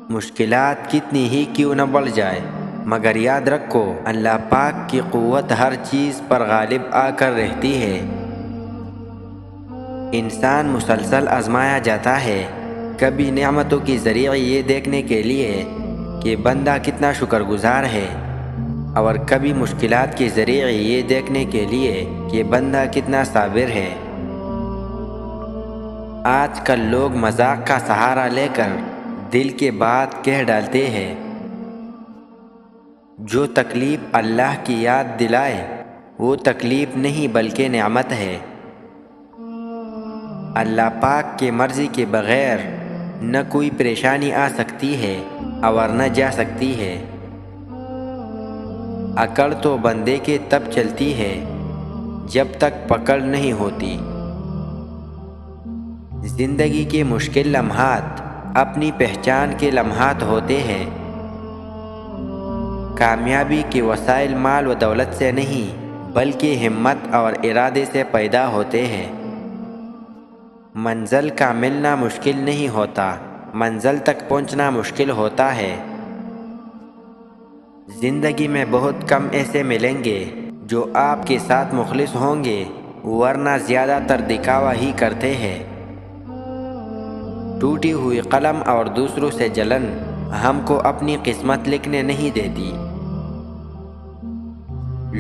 مشکلات کتنی ہی کیوں نہ بڑھ جائے، مگر یاد رکھو اللہ پاک کی قوت ہر چیز پر غالب آ کر رہتی ہے۔ انسان مسلسل آزمایا جاتا ہے، کبھی نعمتوں کی ذریعے یہ دیکھنے کے لیے کہ بندہ کتنا شکر گزار ہے، اور کبھی مشکلات کے ذریعے یہ دیکھنے کے لیے کہ بندہ کتنا صابر ہے۔ آج کل لوگ مذاق کا سہارا لے کر دل کے بات کہہ ڈالتے ہیں۔ جو تکلیف اللہ کی یاد دلائے وہ تکلیف نہیں بلکہ نعمت ہے۔ اللہ پاک کی مرضی کے بغیر نہ کوئی پریشانی آ سکتی ہے اور نہ جا سکتی ہے۔ اکڑ تو بندے کے تب چلتی ہے جب تک پکڑ نہیں ہوتی۔ زندگی کے مشکل لمحات اپنی پہچان کے لمحات ہوتے ہیں۔ کامیابی کے وسائل مال و دولت سے نہیں بلکہ ہمت اور ارادے سے پیدا ہوتے ہیں۔ منزل کا ملنا مشکل نہیں ہوتا، منزل تک پہنچنا مشکل ہوتا ہے۔ زندگی میں بہت کم ایسے ملیں گے جو آپ کے ساتھ مخلص ہوں گے، ورنہ زیادہ تر دکھاوا ہی کرتے ہیں۔ ٹوٹی ہوئی قلم اور دوسروں سے جلن ہم کو اپنی قسمت لکھنے نہیں دیتی۔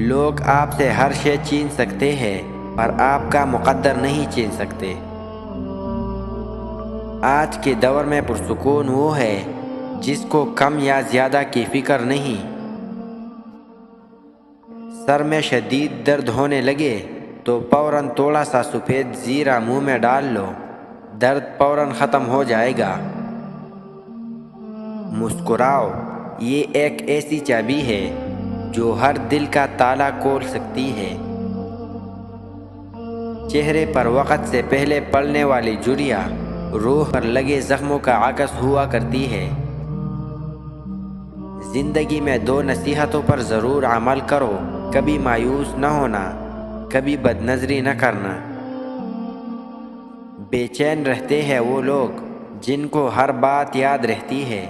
لوگ آپ سے ہر شے چھین سکتے ہیں پر آپ کا مقدر نہیں چھین سکتے۔ آج کے دور میں پرسکون وہ ہے جس کو کم یا زیادہ کی فکر نہیں۔ سر میں شدید درد ہونے لگے تو فوراً تھوڑا سا سفید زیرہ منہ میں ڈال لو، درد فوراً ختم ہو جائے گا۔ مسکراؤ، یہ ایک ایسی چابی ہے جو ہر دل کا تالا کھول سکتی ہے۔ چہرے پر وقت سے پہلے پڑنے والی جھریاں روح پر لگے زخموں کا عکس ہوا کرتی ہے۔ زندگی میں دو نصیحتوں پر ضرور عمل کرو، کبھی مایوس نہ ہونا، کبھی بد نظری نہ کرنا۔ بے چین رہتے ہیں وہ لوگ جن کو ہر بات یاد رہتی ہے۔